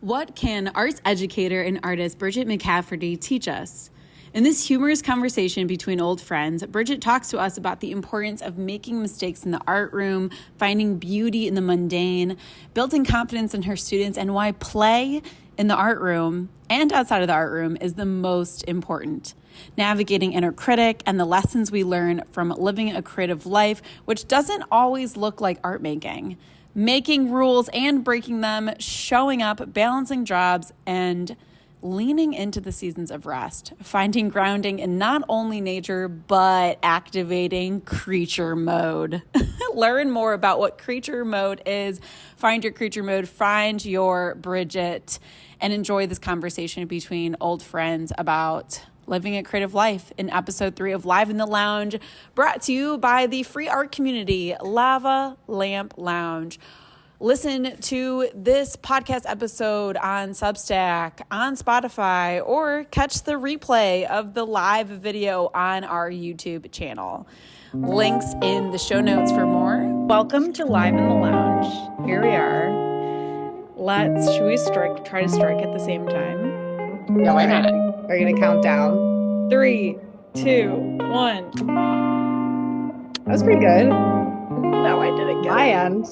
What can arts educator and artist Bridget McCafferty teach us? In this humorous conversation between old friends, Bridget talks to us about the importance of making mistakes in the art room, finding beauty in the mundane, building confidence in her students, and why play in the art room and outside of the art room is the most important. Navigating inner critic and the lessons we learn from living a creative life, which doesn't always look like art making. Making rules and breaking them, showing up, balancing jobs, and leaning into the seasons of rest, finding grounding in not only nature, but activating creature mode. Learn more about what creature mode is, find your creature mode, find your Bridget, and enjoy this conversation between old friends about living a creative life in episode 3 of Live in the Lounge, brought to you by the free art community, Lava Lamp Lounge. Listen to this podcast episode on Substack, on Spotify, or catch the replay of the live video on our YouTube channel. Links in the show notes for more. Welcome to Live in the Lounge. Here we are. Should we try to strike at the same time? Yeah, why not? Are you gonna count down? 3, 2, 1. That was pretty good. No, I didn't get My it. end.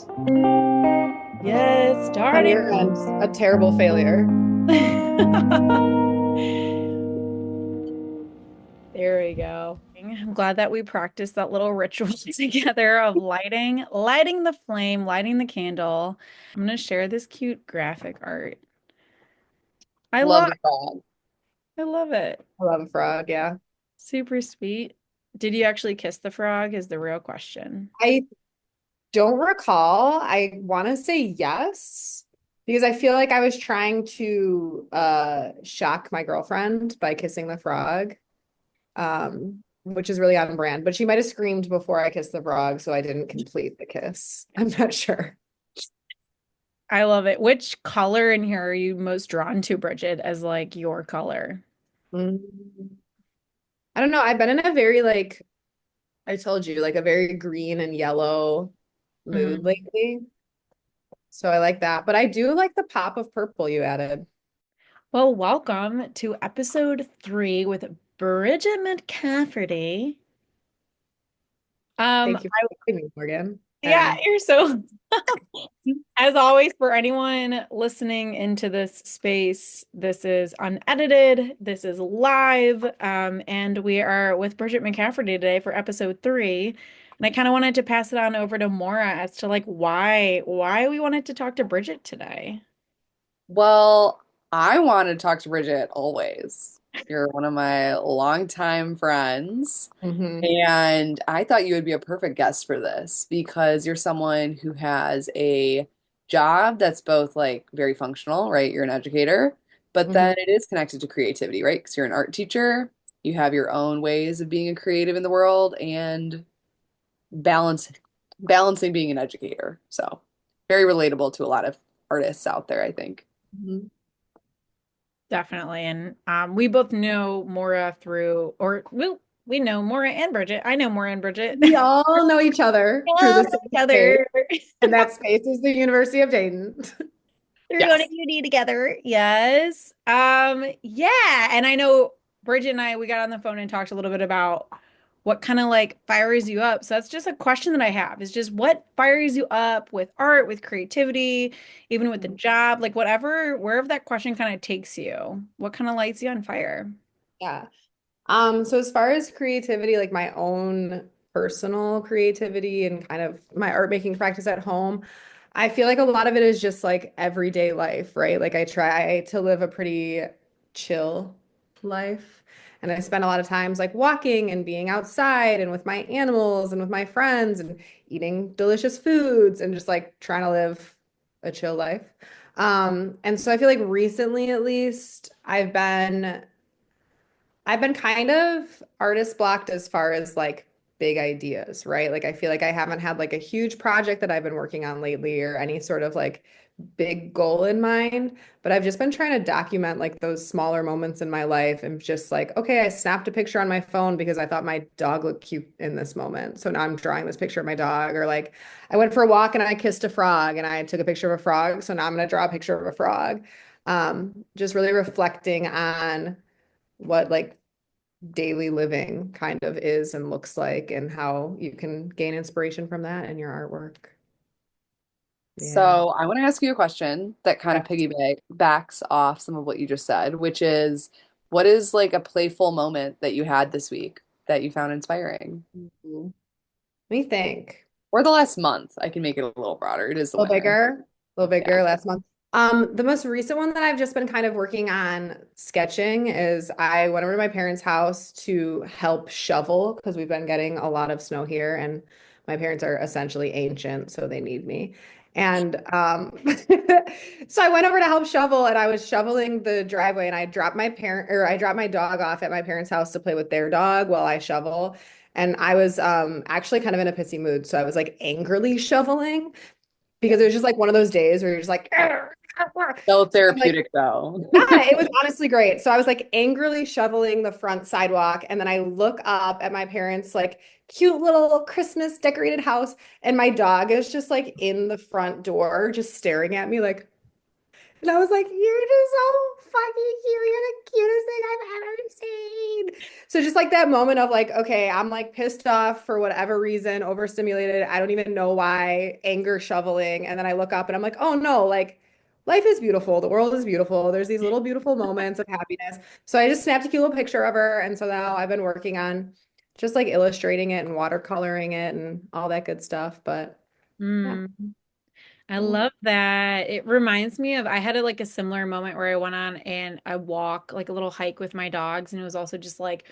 Yes, On starting. your end, a terrible failure. There we go. I'm glad that we practiced that little ritual together of lighting the flame, lighting the candle. I'm going to share this cute graphic art. I Love love the frog. I love it. I love a frog, yeah. Super sweet. Did you actually kiss the frog is the real question. I don't recall. I want to say yes, because I feel like I was trying to shock my girlfriend by kissing the frog, which is really on brand. But she might have screamed before I kissed the frog, so I didn't complete the kiss. I'm not sure. I love it. Which color in here are you most drawn to, Bridget, as like your color? Mm. I don't know. I've been in a very I told you, like a very green and yellow mood lately. So I like that. But I do like the pop of purple you added. Well, welcome to episode 3 with Bridget McCafferty. Thank you for having me, Morgan. Yeah, you're so as always, for anyone listening into this space, this is unedited, this is live, and we are with Bridget McCafferty today for episode 3. And I kind of wanted to pass it on over to Maura as to like why we wanted to talk to Bridget today. Well, I want to talk to Bridget always. You're one of my longtime friends, Mhm. and I thought you would be a perfect guest for this because you're someone who has a job that's both like very functional, right? You're an educator, but then it is connected to creativity, right? Because you're an art teacher, you have your own ways of being a creative in the world and balancing being an educator. So, very relatable to a lot of artists out there, I think. Mhm. Definitely. And we both know Maura through, or well, we know Maura and Bridget. I know Maura and Bridget. We all know each other through the same together. space, and that space is the University of Dayton. We're Yes. going to UD together. Yes. Yeah. And I know Bridget and I, we got on the phone and talked a little bit about what kind of like fires you up. So that's just a question that I have is just what fires you up with art, with creativity, even with the job, like whatever, wherever that question kind of takes you, what kind of lights you on fire? Yeah. So as far as creativity, like my own personal creativity and kind of my art making practice at home, I feel like a lot of it is just like everyday life, right? Like I try to live a pretty chill life. And I spend a lot of times like walking and being outside and with my animals and with my friends and eating delicious foods and just like trying to live a chill life. And so I feel like recently at least I've been kind of artist blocked as far as like big ideas, right? Like I feel like I haven't had like a huge project that I've been working on lately or any sort of like big goal in mind, but I've just been trying to document like those smaller moments in my life and just like, okay, I snapped a picture on my phone because I thought my dog looked cute in this moment. So now I'm drawing this picture of my dog, or like I went for a walk and I kissed a frog and I took a picture of a frog. So now I'm going to draw a picture of a frog. Just really reflecting on what like daily living kind of is and looks like and how you can gain inspiration from that in your artwork. Yeah. So I want to ask you a question that kind of Yeah. piggybacks off some of what you just said, which is what is like a playful moment that you had this week that you found inspiring? Mhm. Let me think. Or the last month. I can make it a little broader. It is the winter. A little Yeah. bigger last month. The most recent one that I've just been kind of working on sketching is I went over to my parents' house to help shovel because we've been getting a lot of snow here, and my parents are essentially ancient, so they need me. And so I went over to help shovel, and I was shoveling the driveway, and I dropped my dog off at my parents' house to play with their dog while I shovel. And I was actually kind of in a pissy mood, so I was like angrily shoveling because it was just like one of those days where you're just like, "Arr, arr, arr." So So I'm like, therapeutic though. yeah, it was honestly great. So I was like angrily shoveling the front sidewalk, and then I look up at my parents' like cute little Christmas decorated house, and my dog is just like in the front door, just staring at me like, and I was like, you're just so fucking cute. You're the cutest thing I've ever seen. So just like that moment of like, okay, I'm like pissed off for whatever reason, overstimulated. I don't even know why, anger shoveling. And then I look up and I'm like, oh no, like life is beautiful. The world is beautiful. There's these little beautiful moments of happiness. So I just snapped a cute little picture of her. And so now I've been working on just like illustrating it and watercoloring it and all that good stuff. But yeah. Mm. I love that. It reminds me of I had a similar moment where I went on and I walk like a little hike with my dogs, and it was also just like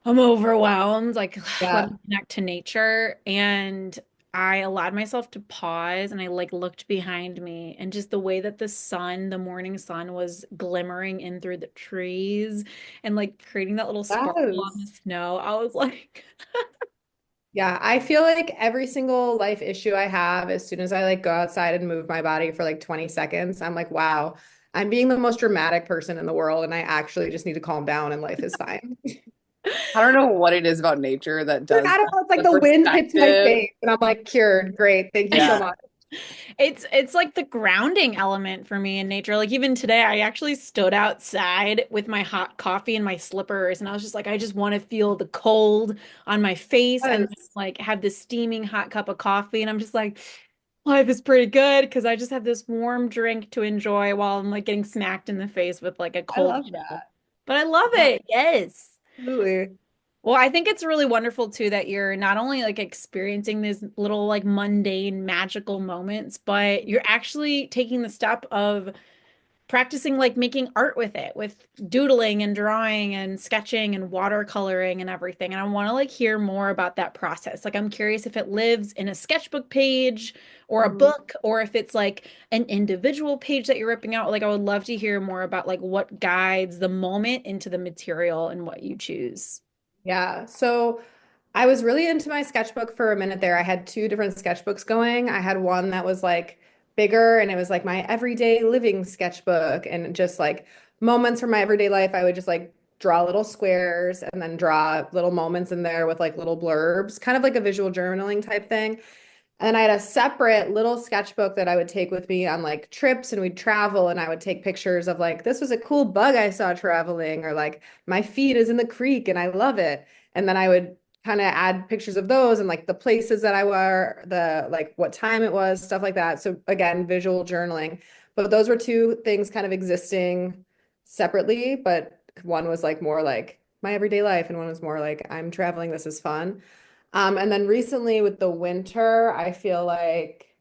I'm overwhelmed, like let Yeah. me connect to nature. And I allowed myself to pause and I like looked behind me, and just the way that the sun, the morning sun was glimmering in through the trees and like creating that little sparkle on the Yes. snow. I was like, Yeah, I feel like every single life issue I have, as soon as I like go outside and move my body for like 20 seconds, I'm like, wow, I'm being the most dramatic person in the world, and I actually just need to calm down and life is fine. I don't know what it is about nature that Like, does I don't that. know, it's like The the wind hits my perspective. face, and I'm like, cured. Great. Thank you so Yeah. much. it's like the grounding element for me in nature. Like even today, I actually stood outside with my hot coffee and my slippers, and I was just like, I just want to feel the cold on my face and Yes, like have this steaming hot cup of coffee. And I'm just like, life is pretty good because I just have this warm drink to enjoy while I'm like getting smacked in the face with like a I cold love chill. that. But I love Yeah, it. Yes. absolutely. Well, I think it's really wonderful too that you're not only like experiencing these little like mundane magical moments, but you're actually taking the step of practicing like making art with it, with doodling and drawing and sketching and watercoloring and everything. And I want to like hear more about that process. Like I'm curious if it lives in a sketchbook page or a Mhm. book, or if it's like an individual page that you're ripping out. Like I would love to hear more about like what guides the moment into the material and what you choose. Yeah. So I was really into my sketchbook for a minute there. I had two different sketchbooks going. I had one that was like bigger and it was like my everyday living sketchbook and just like moments from my everyday life. I would just like draw little squares and then draw little moments in there with like little blurbs, kind of like a visual journaling type thing. And then I had a separate little sketchbook that I would take with me on like trips, and we'd travel and I would take pictures of like, this was a cool bug I saw traveling, or like my feet is in the creek and I love it. And then I would kind of add pictures of those and like the places that I were, the like what time it was, stuff like that. So again, visual journaling. But those were two things kind of existing separately, but one was like more like my everyday life and one was more like I'm traveling, this is fun. And then recently with the winter, I feel like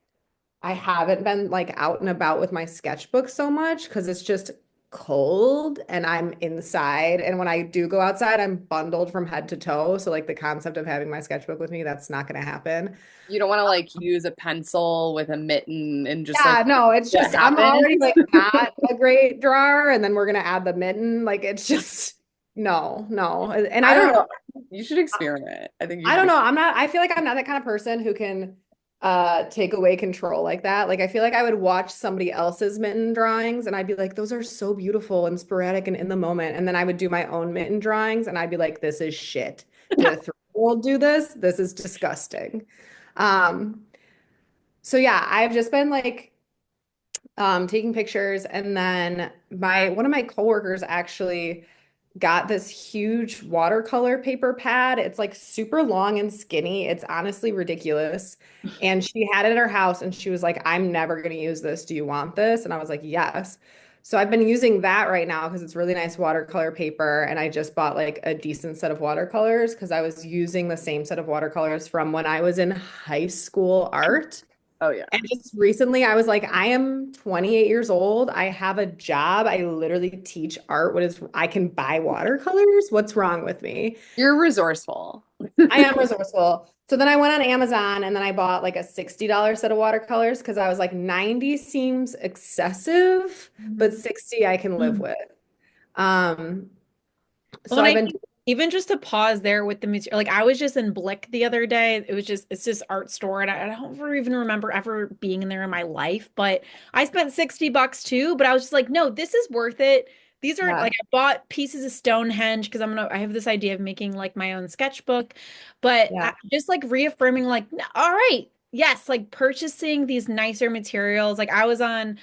I haven't been like out and about with my sketchbook so much because it's just cold and I'm inside. And when I do go outside, I'm bundled from head to toe. So like the concept of having my sketchbook with me, that's not going to happen. You don't want to like use a pencil with a mitten and just like Yeah, no, it's what just I'm already happens. like not a great drawer, and then we're gonna add the mitten. Like it's just no, no. And I don't know. You should experiment. I think you I should. don't know. I'm not, I feel like I'm not that kind of person who can take away control like that. Like I feel like I would watch somebody else's mitten drawings and I'd be like, those are so beautiful and sporadic and in the moment. And then I would do my own mitten drawings and I'd be like, this is shit. Did a 3-year-old do this? This is disgusting. Um, so yeah, I've just been like taking pictures and then my one of my coworkers actually got this huge watercolor paper pad. It's like super long and skinny. It's honestly ridiculous. And she had it at her house and she was like, I'm never going to use this. Do you want this? And I was like, yes. So I've been using that right now because it's really nice watercolor paper. And I just bought like a decent set of watercolors because I was using the same set of watercolors from when I was in high school art. Oh yeah. And just recently, I was like, I am 28 years old. I have a job. I literally teach art. I can buy watercolors. What's wrong with me? You're resourceful. I am resourceful. So then I went on Amazon and then I bought like a $60 set of watercolors because I was like, 90 seems excessive, but 60 I can live with. Um, Well, so and I've I been, think even just to pause there with the material, like I was just in Blick the other day. It's this art store, and I don't even remember ever being in there in my life, but I spent $60 too. But I was just like, no, this is worth it. These are yeah, like I bought pieces of Stonehenge because I have this idea of making like my own sketchbook, but yeah, just like reaffirming, like, all right, yes, like purchasing these nicer materials. Like I was on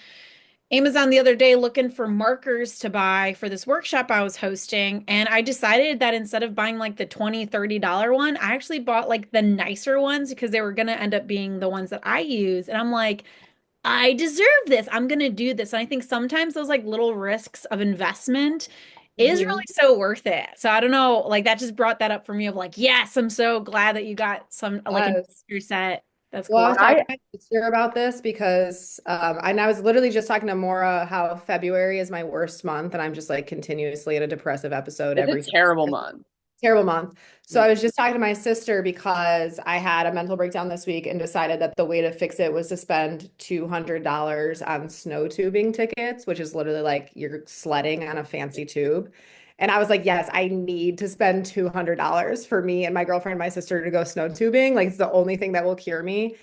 Amazon the other day looking for markers to buy for this workshop I was hosting. And I decided that instead of buying like the $20, $30 one, I actually bought like the nicer ones because they were going to end up being the ones that I use. And I'm like, I deserve this. I'm going to do this. And I think sometimes those like little risks of investment is really mhm. so worth it. So I don't know, like that just brought that up for me of like, yes, I'm so glad that you got some like a Yes. nicer set. That's Well, I cool. was talking to my sister about this because and I was literally just talking to Maura how February is my worst month, and I'm just like continuously in a depressive episode It's a every terrible month. terrible month. So Yeah. I was just talking to my sister because I had a mental breakdown this week and decided that the way to fix it was to spend $200 on snow tubing tickets, which is literally like you're sledding on a fancy tube. And I was like, yes, I need to spend $200 for me and my girlfriend and my sister to go snow tubing. Like it's the only thing that will cure me.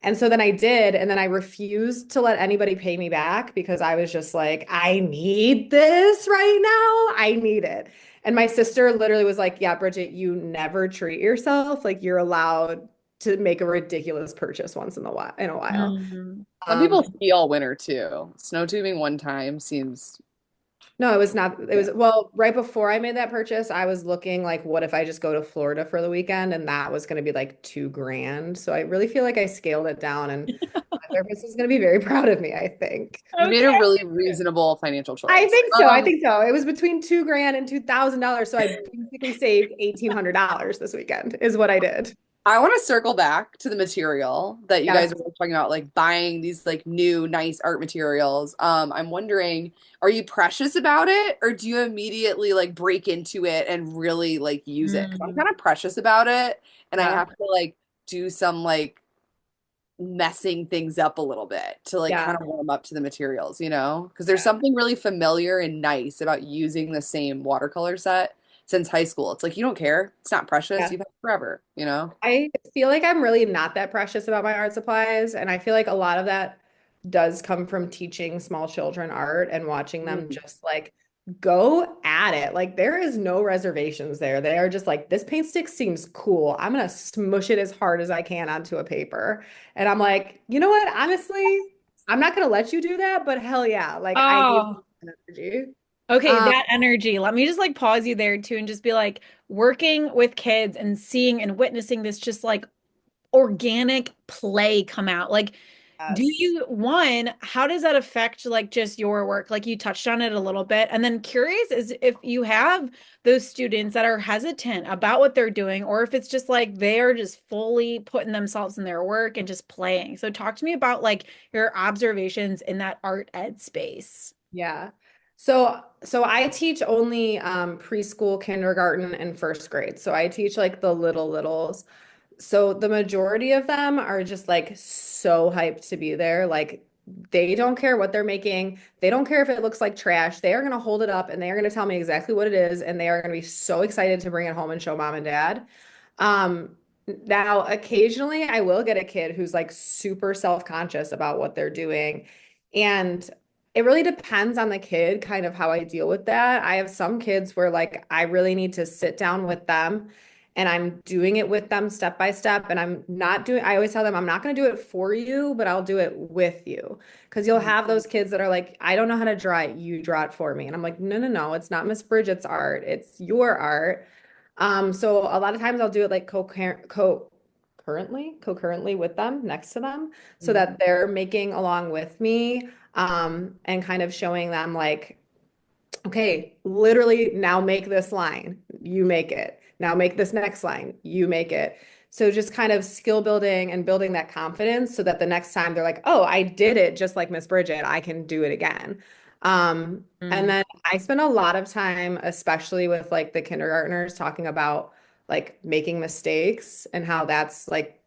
And so then I did, and then I refused to let anybody pay me back because I was just like, I need this right now. I need it. And my sister literally was like, yeah, Bridget, you never treat yourself. Like you're allowed to make a ridiculous purchase once in a while. Mhm. Some people Um, feel winter too. Snow tubing one time seems no, it was not. It yeah. was, well, right before I made that purchase, I was looking like, what if I just go to Florida for the weekend? And that was going to be like 2 grand. So I really feel like I scaled it down and my therapist is going to be very proud of me, I think. You made a Okay. really reasonable financial I choice. think so. I think so. It was between 2 grand and $2,000. So I basically saved $1,800 this weekend, is what I did. I want to circle back to the material that you guys Yes. were talking about, like buying these like new nice art materials. I'm wondering, are you precious about it, or do you immediately like break into it and really like use it? 'Cause I'm Mm. kind of precious about it, and I Yeah. have to like do some like messing things up a little bit to like kind Yeah. of warm up to the materials, you know? Because there's Yeah. something really familiar and nice about using the same watercolor set since high school. It's like you don't care. It's not precious. Yeah. You've had it forever, you know? I feel like I'm really not that precious about my art supplies. And I feel like a lot of that does come from teaching small children art and watching them Mm. just like go at it. Like there is no reservations there. They are just like, this paint stick seems cool. I'm gonna smush it as hard as I can onto a paper. And I'm like, you know what? Honestly, I'm not gonna let you do that, but hell yeah. Like I need Oh, that energy. okay, Um, that energy. Let me just like pause you there too and just be like working with kids and seeing and witnessing this just like organic play come out. Like, do yes. you, one, how does that affect like just your work? Like you touched on it a little bit. And then curious is if you have those students that are hesitant about what they're doing, or if it's just like they are just fully putting themselves in their work and just playing. So talk to me about like your observations in that art ed space. Yeah. So I teach only preschool, kindergarten, and first grade. So I teach like the littles. So the majority of them are just like so hyped to be there. Like they don't care what they're making. They don't care if it looks like trash. They are going to hold it up and they are going to tell me exactly what it is. And they are going to be so excited to bring it home and show mom and dad. Um, Now, occasionally I will get a kid who's like super self-conscious about what they're doing. And it really depends on the kid, kind of how I deal with that. I have some kids where like I really need to sit down with them and I'm doing it with them step by step. And I always tell them, I'm not going to do it for you, but I'll do it with you. Because you'll have those kids that are like, I don't know how to draw it. You draw it for me. And I'm like, no, no, no, it's not Miss Bridget's art. It's your art. So a lot of times I'll do it like concurrently with them, next to them, so that they're making along with me, and kind of showing them like, okay, literally now make this line, you make it. Now make this next line, you make it. So just kind of skill building and building that confidence so that the next time they're like, oh, I did it just like Miss Bridget, I can do it again. And then I spend a lot of time, especially with like the kindergartners, talking about like making mistakes and how that's like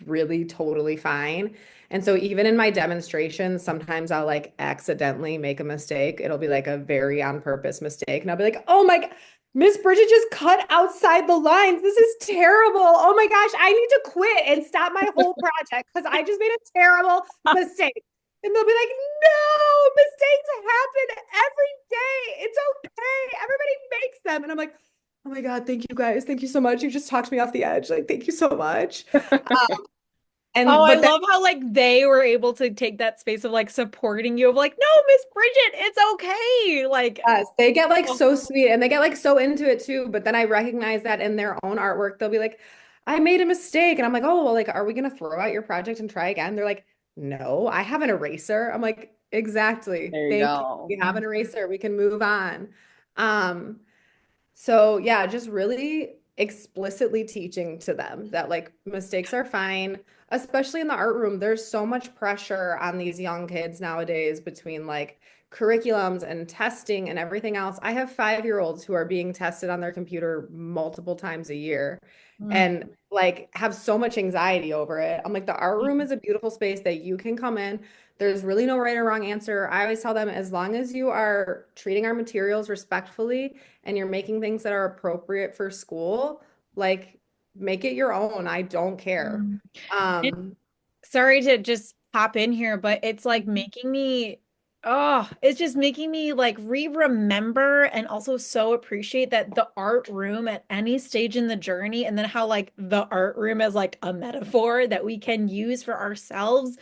really totally fine. And so even in my demonstrations, sometimes I'll like accidentally make a mistake. It'll be like a very on purpose mistake. And I'll be like, oh my God, Miss Bridget just cut outside the lines. This is terrible. Oh my gosh, I need to quit and stop my whole project because I just made a terrible mistake. And they'll be like, no, mistakes happen every day. It's okay. Everybody makes them. And I'm like, oh my God, thank you guys. Thank you so much. You just talked me off the edge. Like, thank you so much. Oh, I But then love how like they were able to take that space of like supporting you of like, no, Miss Bridget, it's okay. Like, yes, they get like oh, so sweet and they get like so into it too. But then I recognize that in their own artwork, they'll be like, I made a mistake. And I'm like, oh, well, like, are we gonna throw out your project and try again? They're like, no, I have an eraser. I'm like, exactly. There you Thank you. go. We have an eraser. We can move on. Um, So yeah, just really explicitly teaching to them that like mistakes are fine, especially in the art room. There's so much pressure on these young kids nowadays between like curriculums and testing and everything else. I have 5-year-olds who are being tested on their computer multiple times a year and like have so much anxiety over it. I'm like, the art room is a beautiful space that you can come in. There's really no right or wrong answer. I always tell them as long as you are treating our materials respectfully and you're making things that are appropriate for school, like make it your own. I don't care. Mm. And Um, sorry to just pop in here, but it's like making me, oh, it's just making me like re-remember and also so appreciate that the art room at any stage in the journey, and then how like the art room as like a metaphor that we can use for ourselves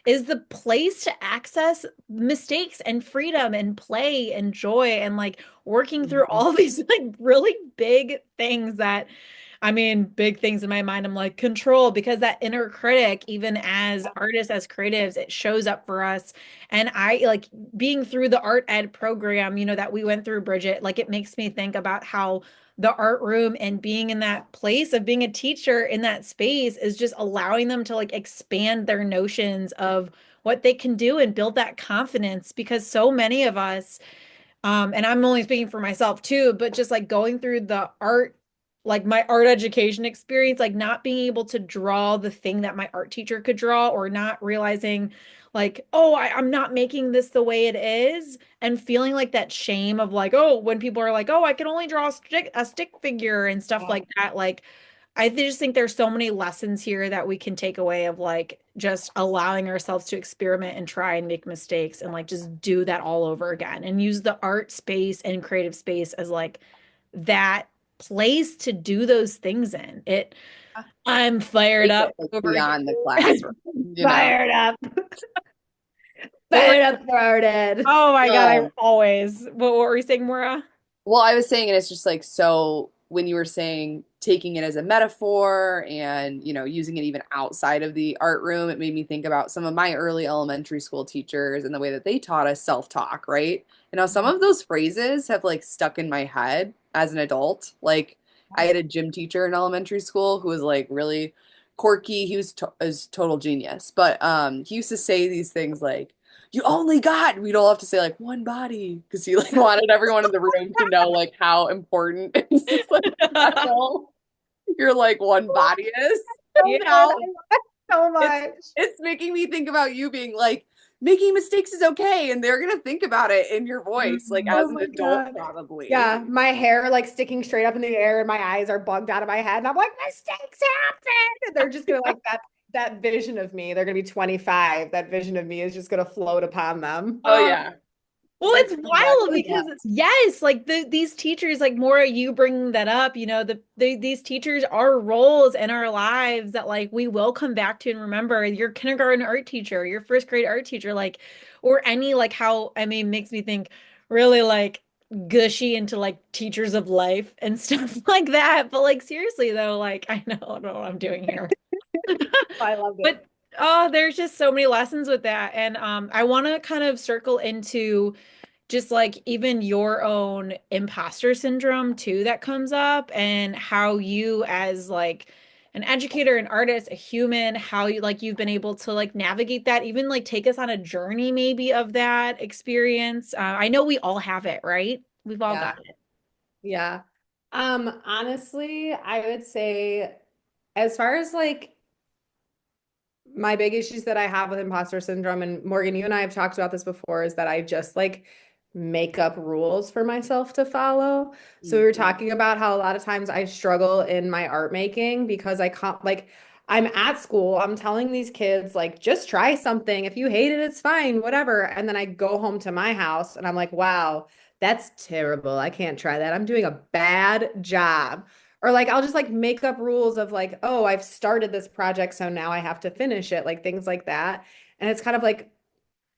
is the place to access mistakes and freedom and play and joy and like working through all these like really big things that I mean, big things in my mind. I'm like, control, because that inner critic, even as artists, as creatives, it shows up for us. And I like being through the art ed program, that we went through, Bridget, like it makes me think about how the art room and being in that place of being a teacher in that space is just allowing them to like expand their notions of what they can do and build that confidence, because so many of us and I'm only speaking for myself too, but just like going through the art, like my art education experience, like not being able to draw the thing that my art teacher could draw, or not realizing like, oh, I'm not making this the way it is, and feeling like that shame of like, oh, when people are like, oh, I can only draw a stick figure and stuff like that, like just think there's so many lessons here that we can take away of like just allowing ourselves to experiment and try and make mistakes and like just do that all over again and use the art space and creative space as like that place to do those things in. I'm fired Take up it like over beyond the here. classroom, you know. fired up, What fired up, started. oh my God, I Yeah. always. What were we saying, Maura? Well, I was saying, and it's just like, so when you were saying taking it as a metaphor and, using it even outside of the art room, it made me think about some of my early elementary school teachers and the way that they taught us self-talk, right? And how some of those phrases have like stuck in my head as an adult. Like I had a gym teacher in elementary school who was like really quirky. He was total genius, but he used to say these things like, you only got, we'd all have to say like one body, because he like wanted everyone in the room to know like how important it's just like special your like one body is, So you good. I know? love it so It's much. it's making me think about you being like, making mistakes is okay. And they're gonna think about it in your voice, like Oh as an my adult, God. probably. Yeah, my hair like sticking straight up in the air and my eyes are bugged out of my head. And I'm like, mistakes happen. And they're just gonna like that vision of me. They're gonna be 25. That vision of me is just gonna float upon them. Oh yeah. Well, Like, it's oh my God, wild what is because that? yes, like these teachers, like more you bringing that up, these teachers are roles in our lives that like we will come back to and remember. Your kindergarten art teacher, your first grade art teacher, like, or any like how I mean makes me think really like gushy into like teachers of life and stuff like that. But like seriously though, like I don't know what I'm doing here. I loved it. But oh, there's just so many lessons with that. And I want to kind of circle into just like even your own imposter syndrome too that comes up and how you as like an educator, an artist, a human, how you like you've been able to like navigate that, even like take us on a journey maybe of that experience. I know we all have it, right? We've all Yeah. got it. Yeah. Honestly, I would say as far as like my big issues that I have with imposter syndrome, and Morgan, you and I have talked about this before, is that I just like make up rules for myself to follow. So we were Mhm. talking about how a lot of times I struggle in my art making because I can't like I'm at school, I'm telling these kids like just try something. If you hate it, it's fine, whatever. And then I go home to my house and I'm like, wow, that's terrible. I can't try that. I'm doing a bad job. Or like I'll just like make up rules of like, oh, I've started this project, so now I have to finish it, like things like that. And it's kind of like,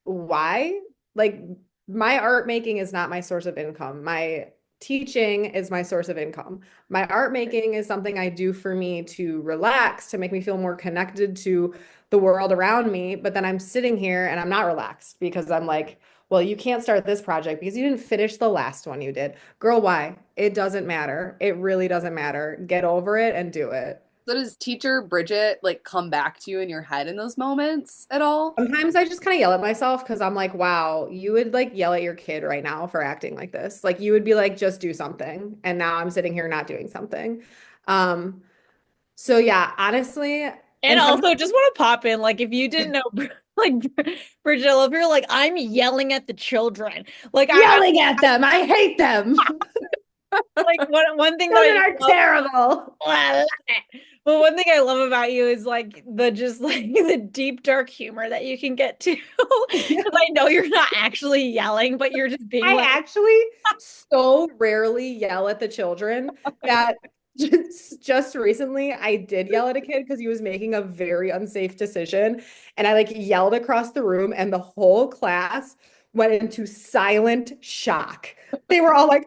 why? Like my art making is not my source of income. My teaching is my source of income. My art making is something I do for me to relax, to make me feel more connected to the world around me. But then I'm sitting here and I'm not relaxed because I'm like, well, you can't start this project because you didn't finish the last one you did. Girl, why? It doesn't matter. It really doesn't matter. Get over it and do it. So does teacher Bridget like come back to you in your head in those moments at all? Sometimes I just kind of yell at myself because I'm like, wow, you would like yell at your kid right now for acting like this. Like you would be like, just do something. And now I'm sitting here not doing something. Um, so yeah, honestly, And and sometimes also just want to pop in, like if you didn't know, like Bridget, if you're like, I'm yelling at the children. Like I yelling at them. I hate them. like one thing that Children I are love. terrible. Oh, I love it. But one thing I love about you is like the just like the deep dark humor that you can get to. Because I know you're not actually yelling, but you're just being I like, actually so rarely yell at the children that just recently I did yell at a kid because he was making a very unsafe decision. And I like yelled across the room, and the whole class went into silent shock. They were all like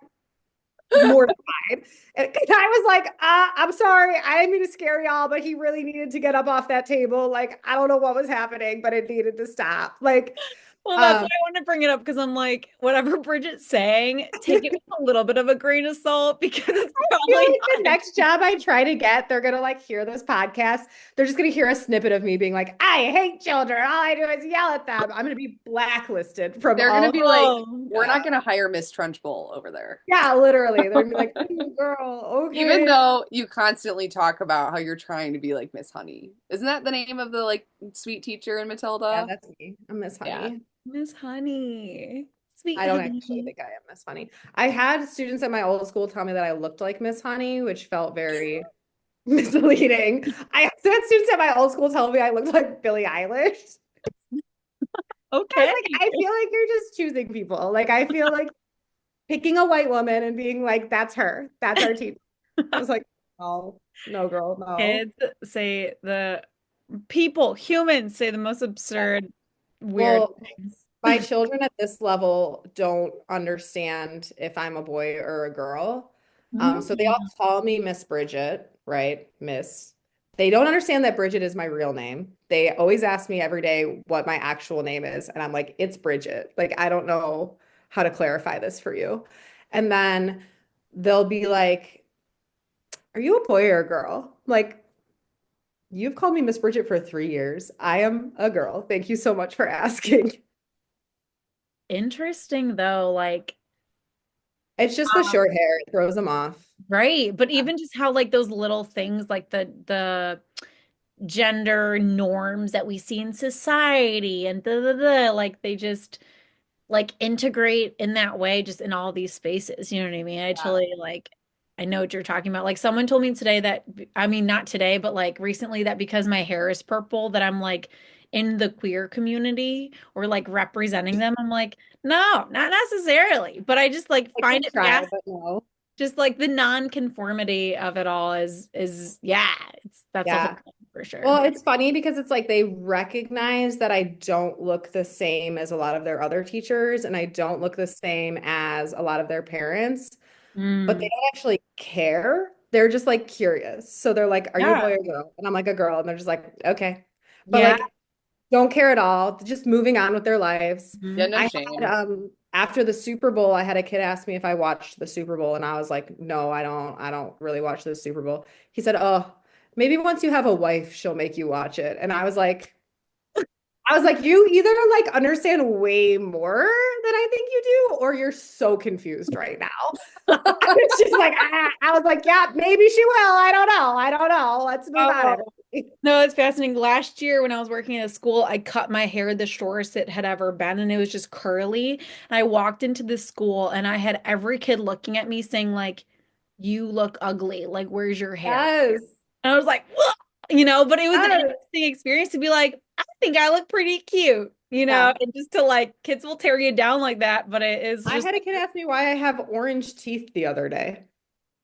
mortified. And I was like, I'm sorry. I didn't mean to scare y'all, but he really needed to get up off that table. Like, I don't know what was happening, but it needed to stop. Like, well, that's why um, I want to bring it up because I'm like, whatever Bridget's saying, take it with a little bit of a grain of salt because it's feel probably like the not. next job I try to get, they're gonna like hear this podcast. They're just gonna hear a snippet of me being like, I hate children. All I do is yell at them. I'm gonna be blacklisted from They're gonna all be like, Oh we're God. not gonna hire Miss Trunchbull over there. yeah, literally. They're gonna be like, girl, Even okay. though you constantly talk about how you're trying to be like Miss Honey. Isn't that the name of the like sweet teacher in Yeah, Matilda? that's me. I'm Miss Yeah. Honey. Miss Honey. Sweet I don't actually honey. think I am Miss Honey. I had students at my old school tell me that I looked like Miss Honey, which felt very misleading. I had students at my old school tell me I looked like Billie Eilish. I was Okay. like, I feel like you're just choosing people. Like, I feel like picking a white woman and being like, that's her. That's our teacher. I was like, no, no, girl, no. Kids say the people, humans say the most Yeah. absurd, weird Well, things. my children at this level don't understand if I'm a boy or a girl. So they all Mm. call me Miss Bridget, right? Miss. They don't understand that Bridget is my real name. They always ask me every day what my actual name is. And I'm like, it's Bridget. Like, I don't know how to clarify this for you. And then they'll be like, are you a boy or a girl? Like, you've called me Miss Bridget for 3 years. I am a girl. Thank you so much for asking. Interesting though, like It's just the short hair. It throws them off. right, but even just how like those little things like the gender norms that we see in society and like they just like integrate in that way just in all these spaces. You know what I mean? I totally like I know what you're talking about. Like someone told me today that I mean not today, but like recently that because my hair is purple that I'm like in the queer community or like representing them. I'm like, no, not necessarily. But I just like I find could it try, fascinating. but no. Just like the non-conformity of it all is yeah, that's a whole Yeah. thing for sure. Well, it's funny because it's like they recognize that I don't look the same as a lot of their other teachers, and I don't look the same as a lot of their parents, but they Mm. don't actually care. They're just like curious. So they're like, "Are you a Yeah. boy or a girl?" And I'm like, "A girl." And they're just like, "Okay." But Yeah. like don't care at all, just moving on with their lives. Yeah, Mhm. no I had shame. after the Super Bowl, I had a kid ask me if I watched the Super Bowl, and I was like, "No, I don't. I don't really watch the Super Bowl." He said, "Oh, maybe once you have a wife, she'll make you watch it." And I was like, you either like understand way more than I think you do, or you're so confused right now. It's just like, I was like, yeah, maybe she will. I don't know. I don't know. Let's move on. Oh, Everybody. no, it's fascinating. Last year when I was working at a school, I cut my hair the shortest it had ever been, and it was just curly. And I walked into the school and I had every kid looking at me saying, like, you look ugly. Like, where's your hair? Yes. And I was like, "Whoa," but it was an Yes. interesting experience to be like, I think I look pretty cute, Yeah. and just to like kids will tear you down like that, but it is I just had a kid ask me why I have orange teeth the other day.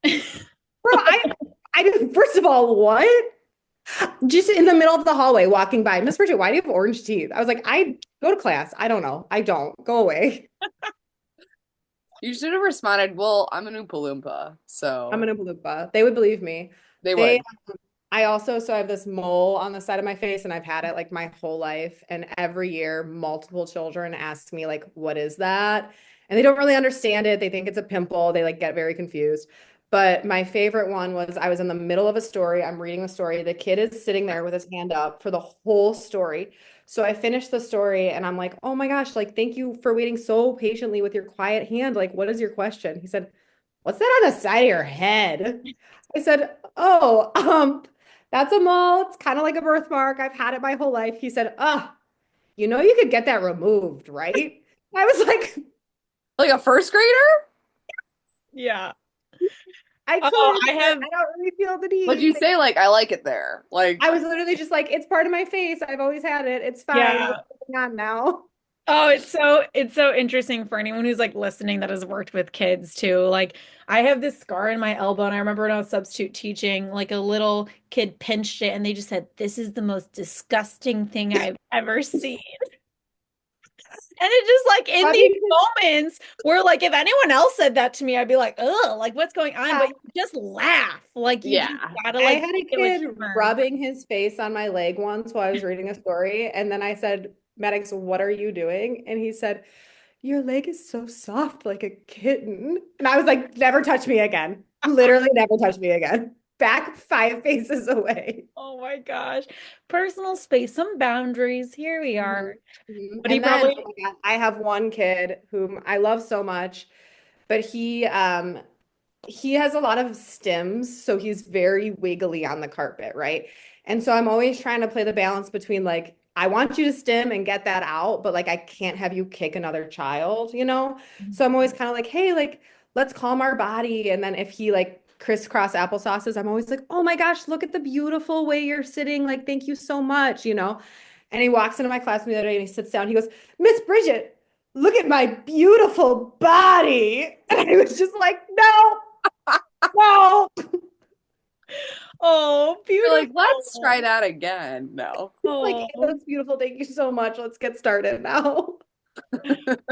Bro, I did, first of all, what? Just in the middle of the hallway walking by, Miss Bridget, why do you have orange teeth? I was like, I go to class. I don't know. I don't. Go away. You should have responded, well, I'm an Oompa Loompa, I'm so an Oompa Loompa. They would believe me. they They, would. I also, so I have this mole on the side of my face and I've had it like my whole life. And every year, multiple children ask me, like, what is that? And they don't really understand it. They think it's a pimple. They like get very confused. But my favorite one was I was in the middle of a story. I'm reading the story. The kid is sitting there with his hand up for the whole story. So I finished the story and I'm like, oh my gosh, like, thank you for waiting so patiently with your quiet hand. Like, what is your question? He said, what's that on the side of your head? I said, oh, that's a mole. It's kind of like a birthmark. I've had it my whole life. He said, oh, you know, you could get that removed, right? I was like, Like a first grader? yeah. I Oh, couldn't, I but have I don't really feel the What'd need. you say? Like, I like it there. Like, I was literally just like, it's part of my face. I've always had it. It's fine. yeah. What's going on now? Oh, it's so interesting for anyone who's like listening that has worked with kids too. Like I have this scar in my elbow, and I remember when I was substitute teaching, like a little kid pinched it and they just said, "This is the most disgusting thing I've ever seen." And it's just like in these Rubbing moments where like if anyone else said that to me, I'd be like, "Ugh, like what's going on?" his, But you just laugh. Like you just yeah. gotta I like had a take it with kid humor. rubbing his face on my leg once while I was reading a story. And then I said, Maddox, what are you doing? And he said, your leg is so soft like a kitten. And I was like, never touch me again. Literally never touch me again. Back 5 faces away. Oh my gosh. Personal space, some boundaries. Here we Mhm, are. mhm. But he And then, probably oh my God, I have one kid whom I love so much, but he has a lot of stims, so he's very wiggly on the carpet, right? And so I'm always trying to play the balance between like, I want you to stim and get that out, but like I can't have you kick another child, you know? So I'm always kind of like, hey, like, let's calm our body. And then if he like crisscross applesauces, I'm always like, oh my gosh, look at the beautiful way you're sitting. Like, thank you so much, you know? And he walks into my classroom the other day and he sits down. He goes, Miss Bridget, look at my beautiful body. And I was just like, no. No. Oh, You're like, let's beautiful. try that again. No. It's like, it Oh, looks beautiful. Thank you so much. Let's get started now.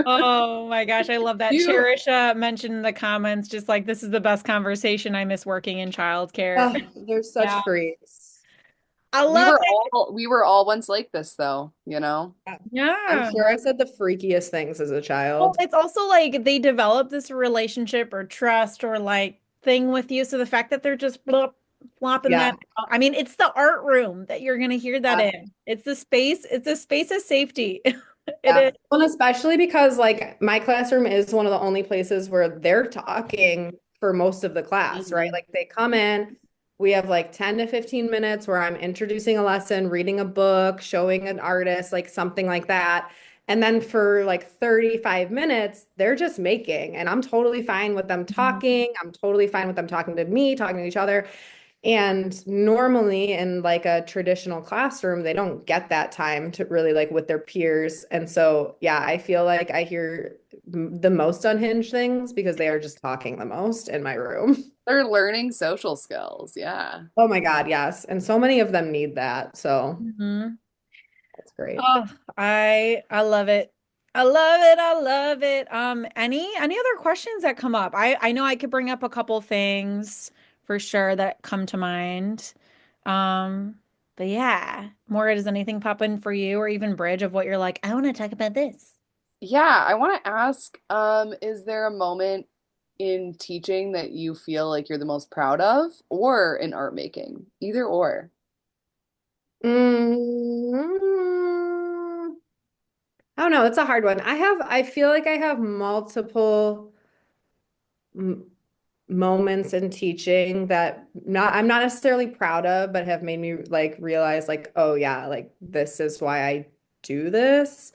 oh my gosh, I love that. You, Cherish mentioned in the comments, just like this is the best conversation. I miss working in childcare. Oh, they're such Yeah, freaks. I love it. we were all once like this though, you know? I'm Yeah. sure I said the freakiest things as a Well, child. it's also like they develop this relationship or trust or like thing with you. So the fact that they're just flopping Yeah. that out, I mean, it's the art room that you're gonna hear that Yeah. in. It's a space of safety. It Yeah. is. Well, especially because like my classroom is one of the only places where they're talking for most of the class, right? Mhm. Like they come in, we have like 10 to 15 minutes where I'm introducing a lesson, reading a book, showing an artist, like something like that. And then for like 35 minutes, they're just making, and I'm totally fine with them Mhm. talking. I'm totally fine with them talking to me, talking to each other. And normally in like a traditional classroom, they don't get that time to really like with their peers. And so, yeah, I feel like I hear the most unhinged things because they are just talking the most in my room. They're learning social skills. Yeah. Oh my God, yes. And so many of them need that. So Mhm. that's great. Oh, I love it. I love it. I love it. Any other questions that come up? I know I could bring up a couple things for sure that come to mind. But yeah, Maura, does anything pop in for you or even Bridge of what you're like, I want to talk about this? Yeah, I want to ask, is there a moment in teaching that you feel like you're the most proud of, or in art making? Either or. Mm, I don't know. It's a hard one. I feel like I have multiple m moments in teaching that I'm not necessarily proud of, but have made me like realize like, oh yeah, like this is why I do this.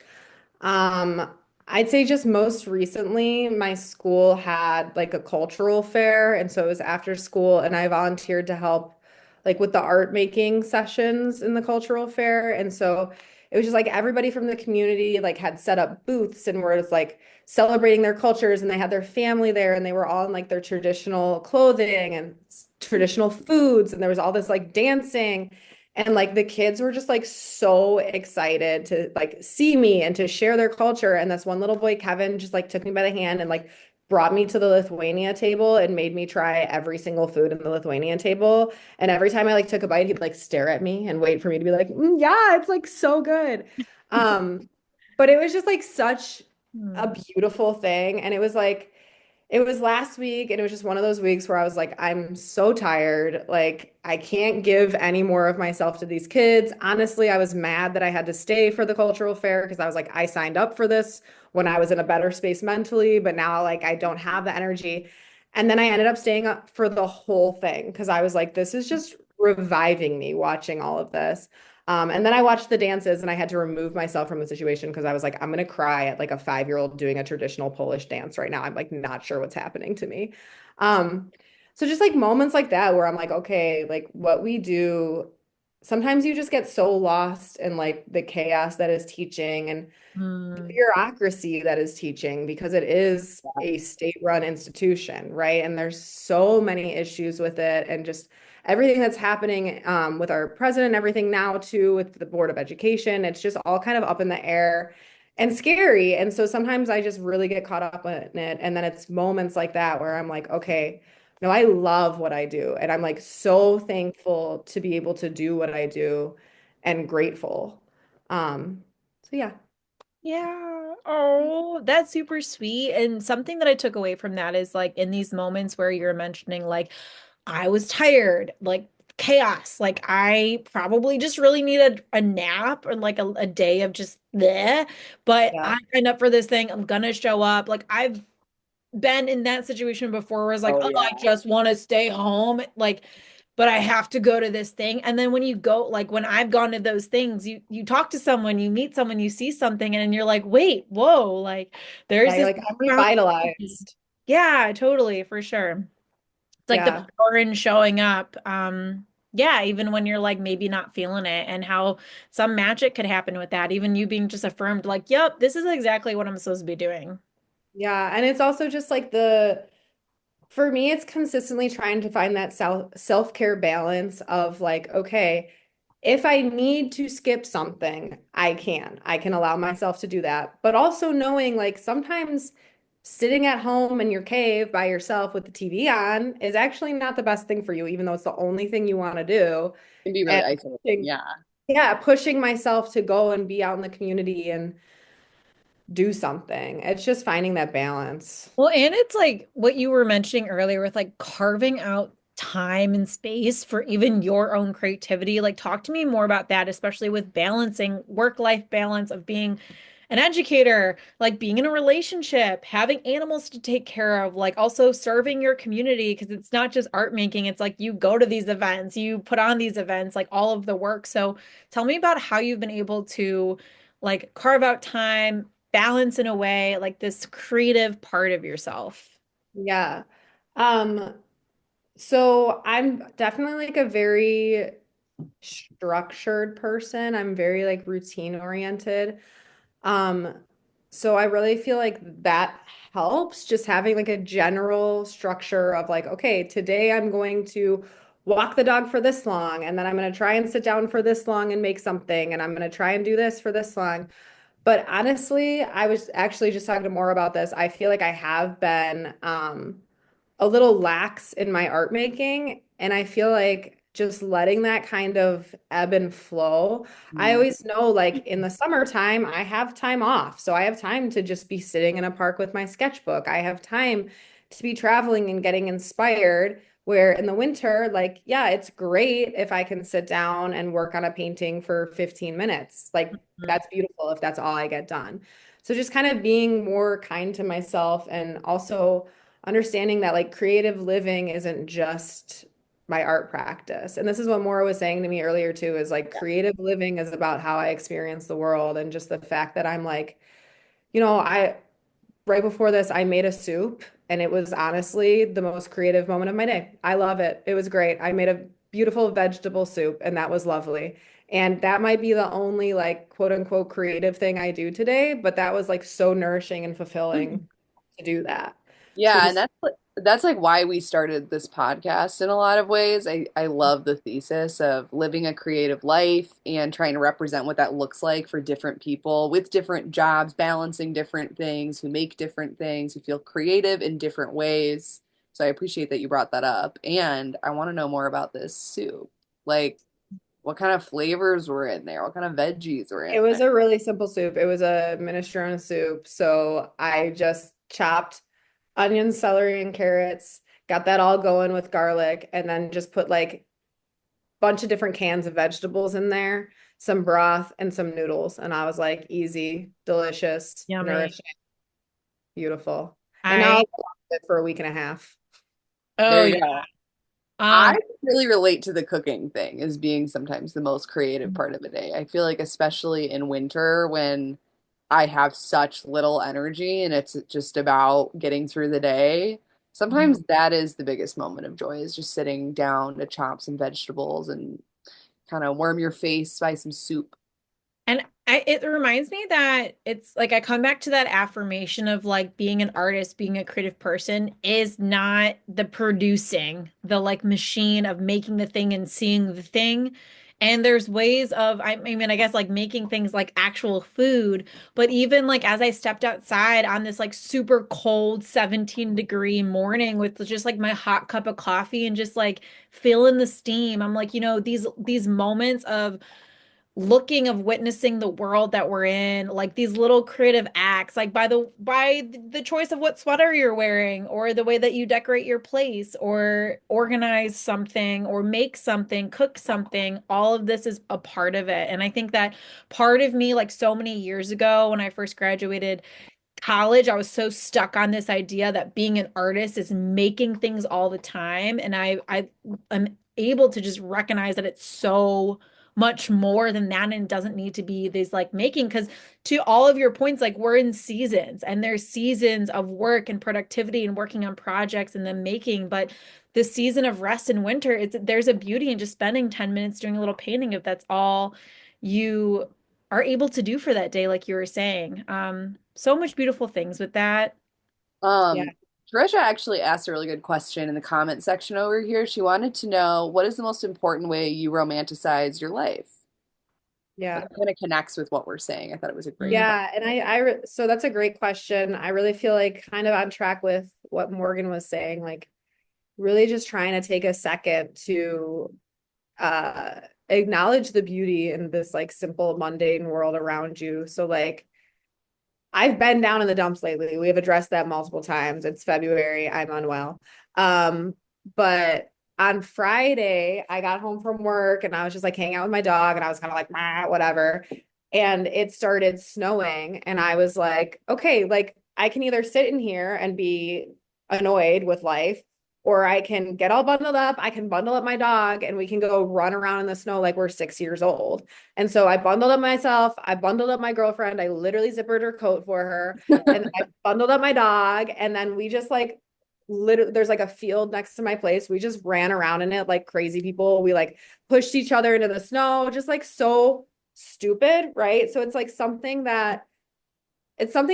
Um, I'd say just most recently, my school had like a cultural fair, and so it was after school, and I volunteered to help like with the art making sessions in the cultural fair. And so it was just like everybody from the community like had set up booths and were like celebrating their cultures, and they had their family there, and they were all in like their traditional clothing and traditional foods, and there was all this like dancing. And like the kids were just like so excited to like see me and to share their culture. And this one little boy, Kevin, just like took me by the hand and like brought me to the Lithuania table and made me try every single food in the Lithuanian table. And every time I like took a bite, he'd like stare at me and wait for me to be like, "Mm, yeah, it's like so good." Um, but it was just like such a Hmm. beautiful thing. And it was like, it was last week, and it was just one of those weeks where I was like, I'm so tired. Like, I can't give any more of myself to these kids. Honestly, I was mad that I had to stay for the cultural fair because I was like, I signed up for this when I was in a better space mentally, but now like I don't have the energy. And then I ended up staying up for the whole thing because I was like, this is just reviving me watching all of this. And then I watched the dances, and I had to remove myself from the situation because I was like, I'm gonna cry at like a 5-year-old doing a traditional Polish dance right now. I'm like not sure what's happening to me. Um, so just like moments like that where I'm like, okay, like what we do, sometimes you just get so lost in like the chaos that is teaching and the Hmm. bureaucracy that is teaching because it is a state-run institution, right? And there's so many issues with it, and just everything that's happening with our president and everything now too with the Board of Education. It's just all kind of up in the air and scary. And so sometimes I just really get caught up in it. And then it's moments like that where I'm like, okay, no, I love what I do. And I'm like so thankful to be able to do what I do and grateful. So yeah. Yeah. Oh, that's super sweet. And something that I took away from that is like in these moments where you're mentioning, like, I was tired, like chaos. Like, I probably just really needed a nap or like a day of just there. But Yeah. I signed up for this thing. I'm gonna show up. Like, I've been in that situation before where it's like, Oh oh, I yeah. just want to stay home. Like, but I have to go to this thing. And then when you go, like when I've gone to those things, you talk to someone, you meet someone, you see something, and then you're like, wait, whoa, like there's Yeah, you're this like, I'm background. revitalized. Yeah, totally, for sure. It's like the Yeah. power in showing up. Yeah, even when you're like maybe not feeling it, and how some magic could happen with that. Even you being just affirmed, like, yep, this is exactly what I'm supposed to be doing. Yeah. And it's also just like for me, it's consistently trying to find that self-care balance of like, okay, if I need to skip something, I can. I can allow myself to do that. But also knowing like sometimes sitting at home in your cave by yourself with the TV on is actually not the best thing for you, even though it's the only thing you want to do. Can be really And isolating. pushing- Yeah. yeah, pushing myself to go and be out in the community and do something. It's just finding that balance. Well, and it's like what you were mentioning earlier with like carving out time and space for even your own creativity. Like, talk to me more about that, especially with balancing work-life balance of being an educator, like being in a relationship, having animals to take care of, like also serving your community, because it's not just art making, it's like you go to these events, you put on these events, like all of the work. So tell me about how you've been able to like carve out time, balance in a way, like this creative part of yourself. Yeah. Um, so I'm definitely like a very structured person. I'm very like routine oriented. Um, so I really feel like that helps just having like a general structure of like, okay, today I'm going to walk the dog for this long, and then I'm going to try and sit down for this long and make something, and I'm going to try and do this for this long. But honestly, I was actually just talking more about this. I feel like I have been a little lax in my art making. And I feel like just letting that kind of ebb and flow. I always know, like in the summertime, I have time off. So I have time to just be sitting in a park with my sketchbook. I have time to be traveling and getting inspired. Where in the winter, like, yeah, it's great if I can sit down and work on a painting for 15 minutes. Like, that's beautiful if that's all I get done. So just kind of being more kind to myself and also understanding that like creative living isn't just my art practice. And this is what Maura was saying to me earlier too, is like creative living is about how I experience the world and just the fact that I'm like, I right before this I made a soup and it was honestly the most creative moment of my day. I love it. It was great. I made a beautiful vegetable soup and that was lovely. And that might be the only like quote unquote creative thing I do today, but that was like so nourishing and fulfilling to do that. So Yeah, and just that's like why we started this podcast in a lot of ways. I love the thesis of living a creative life and trying to represent what that looks like for different people with different jobs, balancing different things, who make different things, who feel creative in different ways. So I appreciate that you brought that up. And I want to know more about this soup. Like, what kind of flavors were in there? What kind of veggies were in it was there? a really simple soup. It was a minestrone soup. So I just chopped onions, celery, and carrots, got that all going with garlic, and then just put like a bunch of different cans of vegetables in there, some broth, and some noodles. And I was like, easy, delicious, Yummy. nourishing, beautiful. And now I'll I it for a week and a half. Oh There you yeah. go. I Um really relate to the cooking thing as being sometimes the most creative part of the day. I feel like, especially in winter when I have such little energy and it's just about getting through the day, sometimes that is the biggest moment of joy is just sitting down to chop some vegetables and kind of warm your face by some soup. And it reminds me that it's like I come back to that affirmation of like being an artist, being a creative person is not the producing, the like machine of making the thing and seeing the thing. And there's ways of, I mean, I guess like making things like actual food, but even like as I stepped outside on this like super cold 17-degree morning with just like my hot cup of coffee and just like feeling the steam, I'm like, these moments of looking of witnessing the world that we're in, like these little creative acts, like by the choice of what sweater you're wearing or the way that you decorate your place or organize something or make something, cook something, all of this is a part of it. And I think that part of me, like so many years ago when I first graduated college, I was so stuck on this idea that being an artist is making things all the time. And I am able to just recognize that it's so much more than that. And it doesn't need to be this like making, because to all of your points, like we're in seasons and there's seasons of work and productivity and working on projects and then making. But the season of rest in winter, there's a beauty in just spending 10 minutes doing a little painting if that's all you are able to do for that day, like you were saying. So much beautiful things with that. Yeah. Um, Trisha actually asked a really good question in the comment section over here. She wanted to know what is the most important way you romanticize your life? Yeah. That kind of connects with what we're saying. I thought it was a great Mm. question. Yeah, and so that's a great question. I really feel like kind of on track with what Morgan was saying, like really just trying to take a second to uh acknowledge the beauty in this like simple mundane world around you. So like I've been down in the dumps lately. We have addressed that multiple times. It's February. I'm unwell. But on Friday, I got home from work and I was just like hanging out with my dog and I was kind of like, "Meh," whatever. and it started snowing. And I was like, okay, like I can either sit in here and be annoyed with life, or I can get all bundled up. I can bundle up my dog and we can go run around in the snow like we're 6 years old. And so I bundled up myself. I bundled up my girlfriend. I literally zippered her coat for her. And then I bundled up my dog. And then we just like, literally, there's like a field next to my place. We just ran around in it like crazy people. We like pushed each other into the snow, just like so stupid, right? So it's like it's something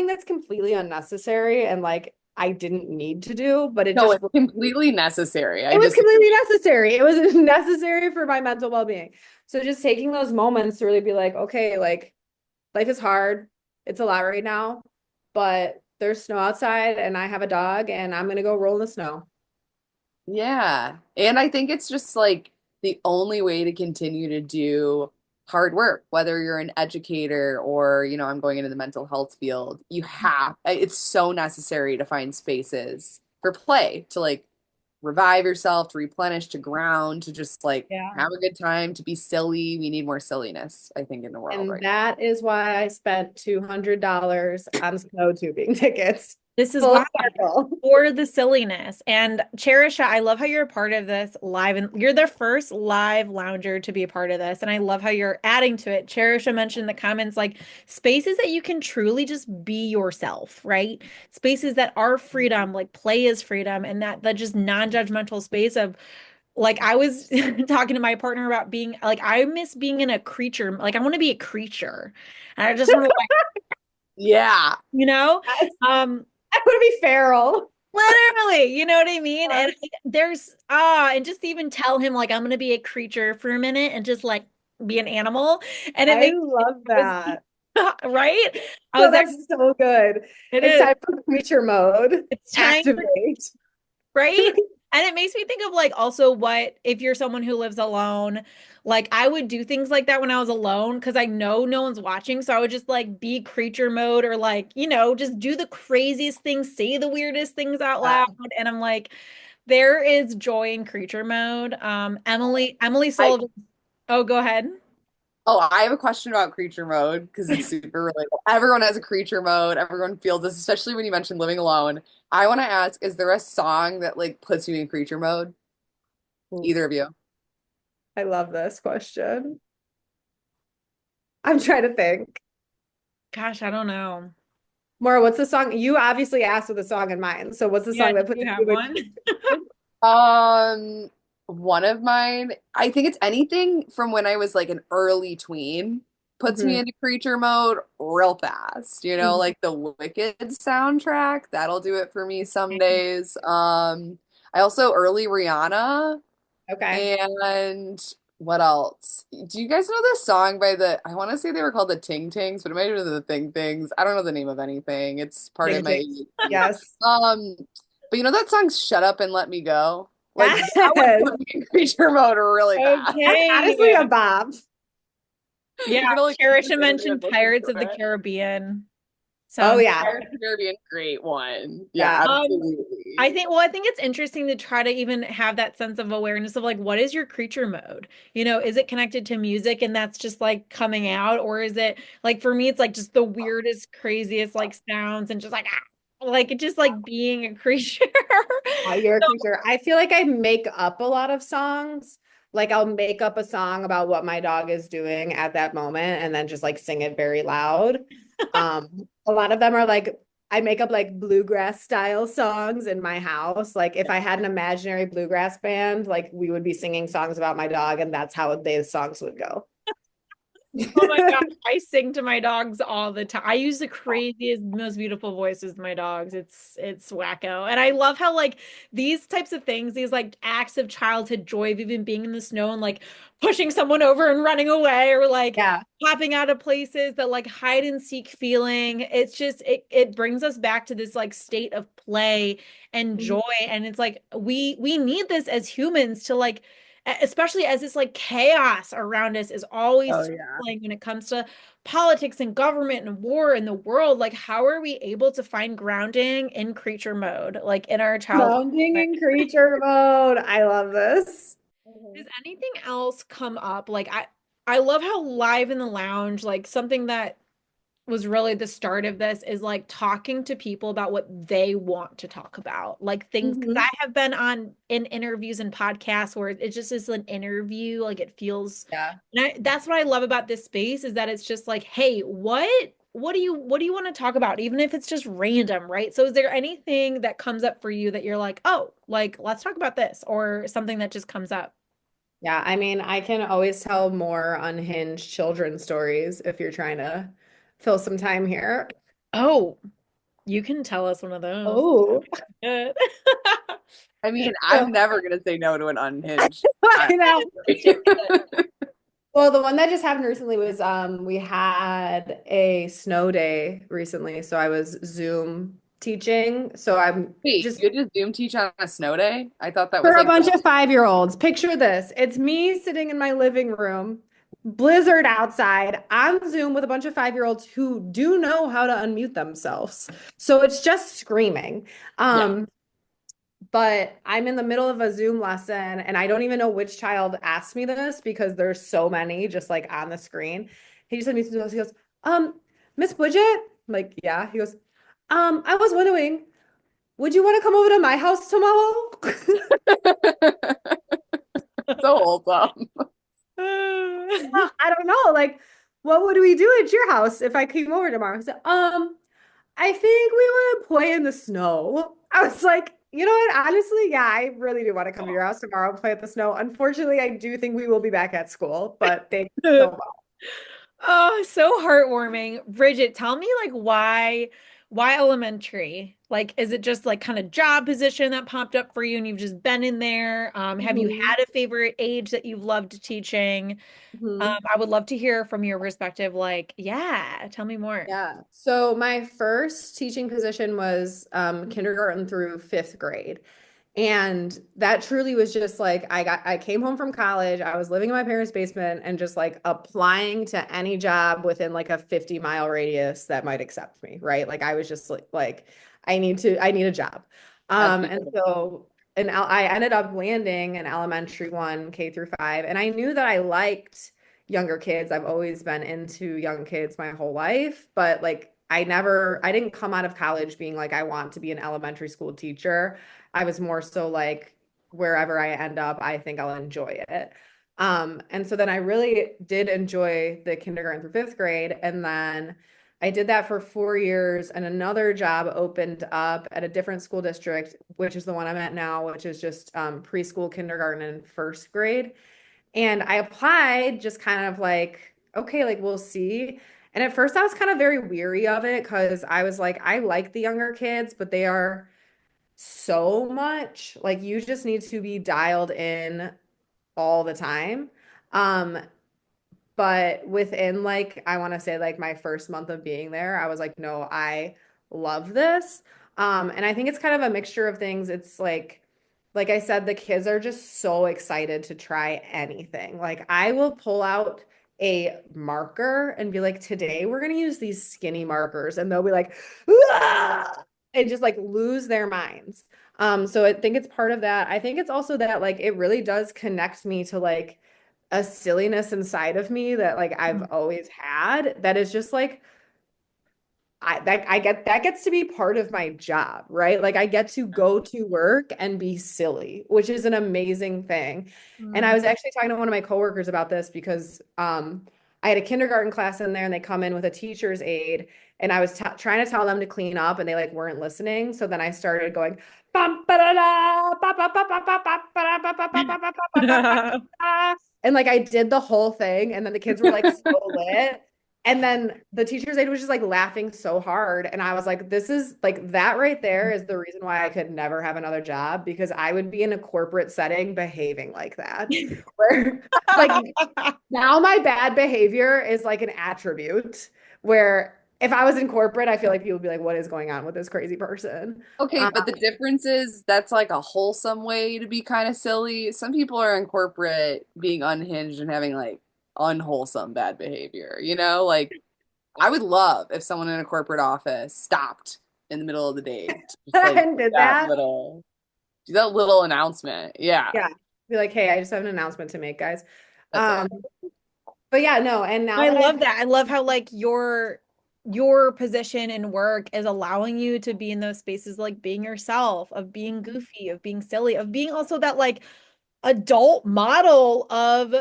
that's completely unnecessary and like I didn't need to do, but No, it's completely necessary. it was completely necessary. It was necessary for my mental well-being. So just taking those moments to really be like, okay, like life is hard. It's a lot right now, but there's snow outside and I have a dog and I'm gonna go roll in the snow. Yeah. And I think it's just like the only way to continue to do hard work, whether you're an educator or, I'm going into the mental health field, it's so necessary to find spaces for play, to like revive yourself, to replenish, to ground, to just like have a good time, to be silly. We need more silliness, I think, in the world And right that is why I spent $200 on snow tubing tickets. This is Full why, circle. for the silliness. And Cherisha, I love how you're a part of this live, and you're the first live lounger to be a part of this. And I love how you're adding to it. Cherisha mentioned in the comments, like spaces that you can truly just be yourself, right? Spaces that are freedom, like play is freedom, and that just non-judgmental space of, like, I was talking to my partner about being like, I miss being in a creature. Like, I want to be a creature. And I just want to, like, Yeah. you know, Yes. I want to be feral. literally, you know what I mean? And there's and just even tell him like I'm gonna be a creature for a minute and just like be an animal. And it I makes love that. right? I Oh, was like, that's so good. it It's is. time for creature mode. It's time for, Activate. right? And it makes me think of like also what if you're someone who lives alone, like I would do things like that when I was alone because I know no one's watching. So I would just like be creature mode or like, just do the craziest things, say the weirdest things out loud. And I'm like, there is joy in creature mode. Emily Sullivan. Oh, go ahead. Oh, I have a question about creature mode because it's super relatable. Everyone has a creature mode. Everyone feels this, especially when you mentioned living alone. I want to ask, is there a song that like puts you in creature mode? Either of you? I love this question. I'm trying to think. Gosh, I don't know. Maura, what's the song? You obviously asked with a song in mind. So what's the Yeah, song that do puts you have you one? Um, One of mine, I think it's anything from when I was like an early tween puts me Mhm. into creature mode real fast. Like the Wicked soundtrack, that'll do it for me some days. I also early Rihanna. Okay. And what else? Do you guys know this song by I want to say they were called the Ting Tings, but it might have been the Thing Things. I don't know the name of anything. It's part of Ding, my ding. Yes. but you know that song Shut Up and Let Me Go? Like Yes. that would put me in creature mode really fast. That's honestly Okay. a bop. Yeah, You're gonna like Cherisha listen to it mentioned and listen Pirates to of the it. Caribbean Oh sound. yeah. Pirates of the Caribbean, great one. Yeah. Yeah, absolutely. I think it's interesting to try to even have that sense of awareness of like, what is your creature mode? Is it connected to music and that's just like coming out? Or is it like, for me, it's like just the weirdest, craziest like sounds and just like, like it just like being a creature. You're a So, creature. I feel like I make up a lot of songs. Like I'll make up a song about what my dog is doing at that moment and then just like sing it very loud. A lot of them are like I make up like bluegrass style songs in my house. Like if I had an imaginary bluegrass band, like we would be singing songs about my dog and that's how the songs would go. oh my gosh, I sing to my dogs all the time. I use the craziest, most beautiful voices to my dogs. It's wacko. And I love how like these types of things, these like acts of childhood joy of even being in the snow and like pushing someone over and running away or like Yeah. popping out of places, that like hide and seek feeling. It's just it brings us back to this like state of play and joy. And it's like we need this as humans to like, especially as this like chaos around us is always Oh yeah. swirling when it comes to politics and government and war in the world. Like, how are we able to find grounding in creature mode, like in our childhood? Sounding in creature mode. I love this. Does anything else come up? Like, I love how live in the lounge, like something that was really the start of this is like talking to people about what they want to talk about. Like things, because Mhm. I have been on in interviews and podcasts where it just is an interview, like it feels, Yeah. and that's what I love about this space is that it's just like, hey, what do you want to talk about? Even if it's just random, right? So is there anything that comes up for you that you're like, oh, like let's talk about this, or something that just comes up? Yeah, I mean, I can always tell more unhinged children's stories if you're trying to fill some time here. Oh, you can tell us one of those. Oh, Good. I mean, so I'm never gonna say no to an unhinged. I know. Well, the one that just happened recently was we had a snow day recently, so I was Zoom teaching. So I'm Wait, just you just Zoom teach on a snow day? I thought that for was a like bunch of 5-year-olds. Picture this. It's me sitting in my living room, blizzard outside, on Zoom with a bunch of 5-year-olds who do know how to unmute themselves. So it's just screaming. yeah. But I'm in the middle of a Zoom lesson and I don't even know which child asked me this because there's so many just like on the screen. He just unmutes himself. He goes, Miss Bridget? I'm like, yeah. He goes, I was wondering, would you want to come over to my house tomorrow? So wholesome. I don't know. Like, what would we do at your house if I came over tomorrow? He said, I think we want to play in the snow. I was like, you know what? Honestly, yeah, I really do want to come to your house tomorrow and play in the snow. Unfortunately, I do think we will be back at school, but thank you so much. Oh, so heartwarming. Bridget, tell me like why elementary? Like is it just like kind of job position that popped up for you and you've just been in there? Have you Mhm. had a favorite age that you've loved teaching? Mhm. I would love to hear from your perspective, like, yeah, tell me more. Yeah. So my first teaching position was kindergarten through fifth grade. And that truly was just like I came home from college, I was living in my parents' basement and just like applying to any job within like a 50-mile radius that might accept me, right? Like I was just like I need a job. As And people so I ended up landing an elementary one, K through 5, and I knew that I liked younger kids. I've always been into young kids my whole life, but like I didn't come out of college being like I want to be an elementary school teacher. I was more so like wherever I end up, I think I'll enjoy it. And so then I really did enjoy the kindergarten through fifth grade. And then I did that for 4 years, and another job opened up at a different school district, which is the one I'm at now, which is just preschool, kindergarten, and first grade. And I applied just kind of like, okay, like we'll see. And at first I was kind of very weary of it because I was like, I like the younger kids, but they are so much. Like you just need to be dialed in all the time. Um, but within like, I want to say like my first month of being there, I was like, no, I love this. And I think it's kind of a mixture of things. It's like I said, the kids are just so excited to try anything. Like I will pull out a marker and be like, today we're going to use these skinny markers. And they'll be like, "Ah!" and just like lose their minds. So I think it's part of that. I think it's also that like it really does connect me to like a silliness inside of me that like I've always had that is just like I get that gets to be part of my job, right? Like I get to go to work and be silly, which is an amazing thing. And I Mm. was actually talking to one of my coworkers about this because I had a kindergarten class in there and they come in with a teacher's aide and I was trying to tell them to clean up and they like weren't listening. So then I started going bum, ba-da-da, ba, ba, ba, ba, ba, ba, ba, ba, ba, ba, ba, ba, ba, ba, ba, ba. And like I did the whole thing and then the kids were like so lit. And then the teacher's aide was just like laughing so hard. And I was like, this is like that right there is the reason why I could never have another job because I would be in a corporate setting behaving like that. Where like now my bad behavior is like an attribute where if I was in corporate, I feel like people would be like, what is going on with this crazy person? Okay, Um, but the difference is that's like a wholesome way to be kind of silly. Some people are in corporate being unhinged and having like unwholesome bad behavior, you know? Like I would love if someone in a corporate office stopped in the middle of the day to just like and did that. do that little announcement. Yeah, Yeah. Be like, hey, I just have an announcement to make, guys. that's Um, it. But yeah, no, and now I that I've love that. I love how like your position in work is allowing you to be in those spaces like being yourself, of being goofy, of being silly, of being also that like adult model of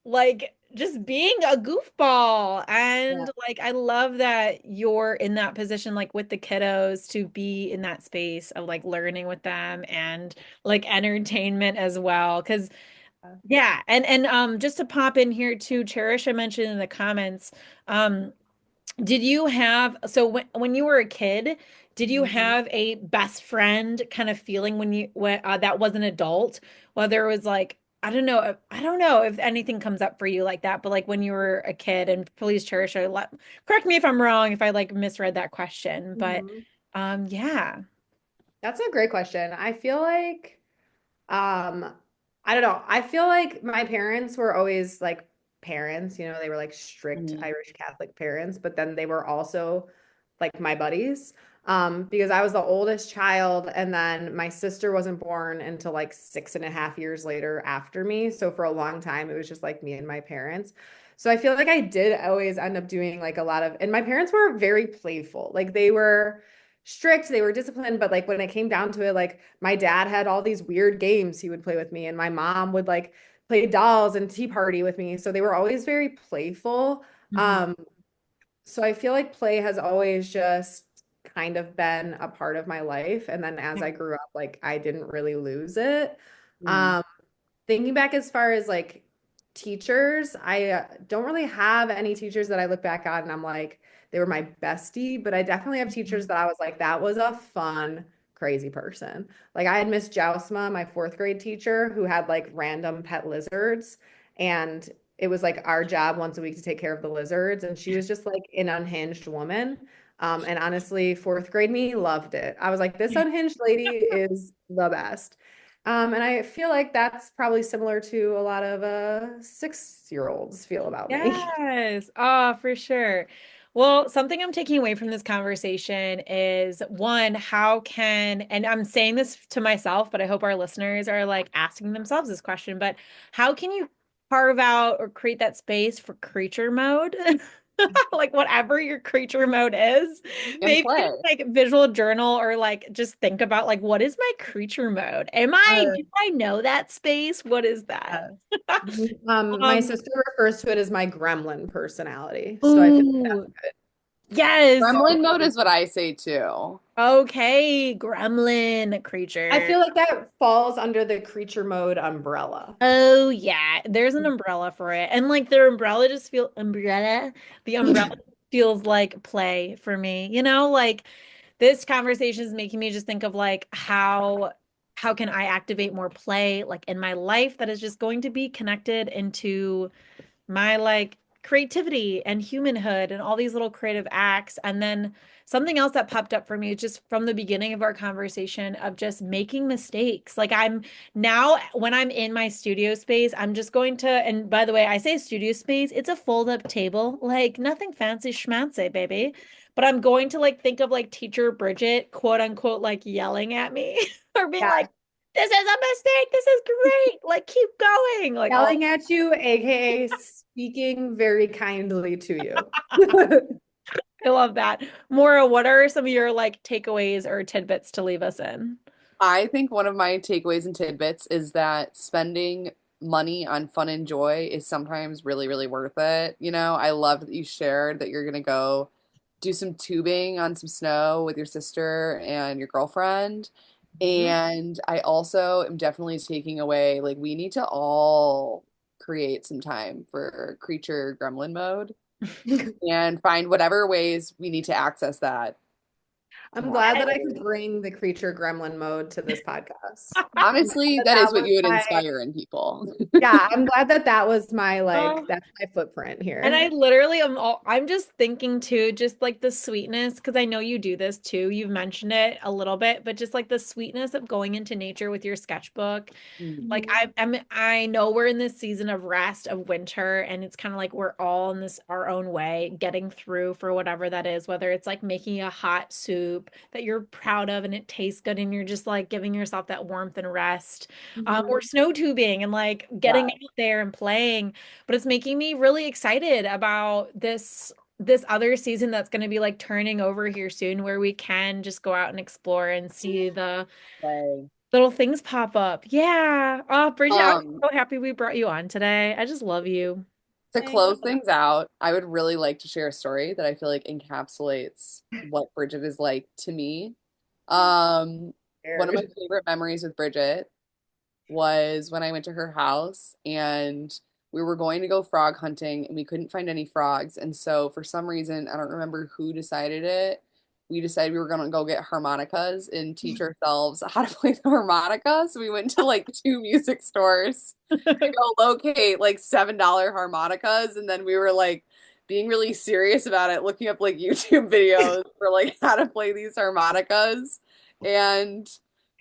like just being a goofball. Yeah. And like I love that you're in that position like with the kiddos to be in that space of like learning with them and like entertainment as well. Because yeah, and just to pop in here too, Cherish, I mentioned in the comments, um did you have, so when you were a kid, did you have a best friend kind of feeling when that was an adult, whether it was like I don't know if anything comes up for you like that, but like when you were a kid, and please Cherish, correct me if I'm wrong if I like misread that question, but Mhm. yeah. That's a great question. I feel like Um, I don't know. I feel like my parents were always like parents, they were like strict Mhm. Irish Catholic parents, but then they were also like my buddies. Because I was the oldest child, and then my sister wasn't born until like 6.5 years later after me. So for a long time, it was just like me and my parents. So I feel like I did always end up doing like a lot of, and my parents were very playful. Like they were strict, they were disciplined, but like when it came down to it, like my dad had all these weird games he would play with me, and my mom would like play dolls and tea party with me. So they were always very playful. Mhm. Um, so I feel like play has always just kind of been a part of my life. And then as I grew up, like I didn't really lose it. Mhm. Um, Thinking back as far as like teachers, I don't really have any teachers that I look back on and I'm like, they were my bestie, but I definitely have teachers that I was like, that was a fun, crazy person. Like I had Miss Jousma, my fourth grade teacher, who had like random pet lizards. And it was like our job once a week to take care of the lizards. And she was just like an unhinged woman. And honestly, fourth grade me loved it. I was like, this unhinged lady is the best. And I feel like that's probably similar to a lot of 6-year-olds feel about me. Yes. Oh, for sure. Well, something I'm taking away from this conversation is one, how can, and I'm saying this to myself, but I hope our listeners are like asking themselves this question, but how can you carve out or create that space for creature mode? Like whatever your creature mode is, And maybe play. like visual journal or like just think about like what is my creature mode? Uh, Do I know that space? What is that? yes. My Um, sister refers to it as my gremlin personality. So I feel like ooh. Yes. Gremlin mode is what I say too. Okay, gremlin I creature. feel like that falls under the creature mode umbrella. Oh yeah, there's an umbrella for it. And like the umbrella just feel umbrella. The umbrella feels like play for me. You know, like this conversation is making me just think of like how can I activate more play like in my life that is just going to be connected into my like creativity and humanhood and all these little creative acts. And then something else that popped up for me just from the beginning of our conversation of just making mistakes. Like I'm now when I'm in my studio space, I'm just going to, and by the way, I say studio space, it's a fold up table, like nothing fancy schmancy, baby. But I'm going to like think of like teacher Bridget, quote unquote, like yelling at me or being Yeah. like, this is a mistake. This is great. Like keep going. Like all Yelling at you, aka speaking very kindly to you. I love that. Maura, what are some of your like takeaways or tidbits to leave us in? I think one of my takeaways and tidbits is that spending money on fun and joy is sometimes really, really worth it. I love that you shared that you're gonna go do some tubing on some snow with your sister and your girlfriend. Mhm. And I also am definitely taking away, like, we need to all create some time for creature gremlin mode and find whatever ways we need to access that I'm more. glad that I could bring the creature gremlin mode to this podcast. I'm glad Honestly, that that that is what was you would my, inspire in people. yeah, I'm glad that that was my, like, Oh, that's my footprint and I here. literally am I'm just thinking too, just like the sweetness, because I know you do this too. You've mentioned it a little bit, but just like the sweetness of going into nature with your sketchbook. Mm. Like Mhm. I know we're in this season of rest of winter, and it's kind of like we're all in this our own way, getting through for whatever that is, whether it's like making a hot soup soup that you're proud of and it tastes good and you're just like giving yourself that warmth and rest. Or snow tubing and like getting Yeah. out there and playing. But it's making me really excited about this other season that's going to be like turning over here soon where we can just go out and explore and see the Play. little things pop up. Yeah. Oh, Bridget, I'm Um, so happy we brought you on today. I just love you. to close things out, I would really like to share a story that I feel like encapsulates what Bridget is like to me. Um, one of my favorite memories with Bridget was when I went to her house and we were going to go frog hunting and we couldn't find any frogs. And so for some reason, I don't remember who decided it. We decided we were going to go get harmonicas and teach ourselves how to play the harmonica. So we went to like two music stores to go locate like $7 harmonicas. And then we were like being really serious about it, looking up like YouTube videos for like how to play these harmonicas. And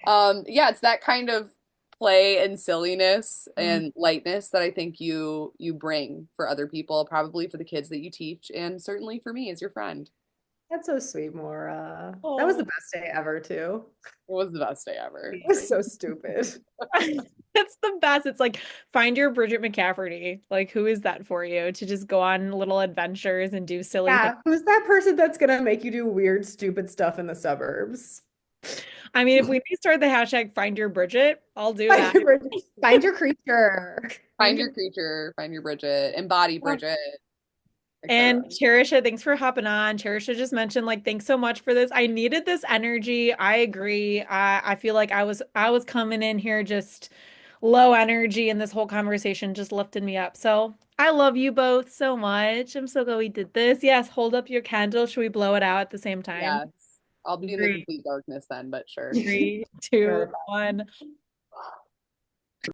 yeah, it's that kind of play and silliness and lightness that I think you bring for other people, probably for the kids that you teach, and certainly for me as your friend. That's so sweet, Maura. That was Oh, the best day ever, too. It was the best day ever. It was so stupid. it's the best. It's like find your Bridget McCafferty. Like, who is that for you to just go on little adventures and do silly things? Yeah, who's that person that's gonna make you do weird, stupid stuff in the suburbs? I mean, if we start the hashtag find your Bridget, I'll do Find that. your, find your creature. Find your creature, find your Bridget, embody Bridget, And etc. Cherisha, thanks for hopping on. Cherisha just mentioned, like, thanks so much for this. I needed this energy. I agree. I feel like I was coming in here just low energy, and this whole conversation just lifted me up. So I love you both so much. I'm so glad we did this. Yes, hold up your candle. Should we blow it out at the same time? Yes. I'll be in the Three, complete darkness then, but sure. 3, 2, 1.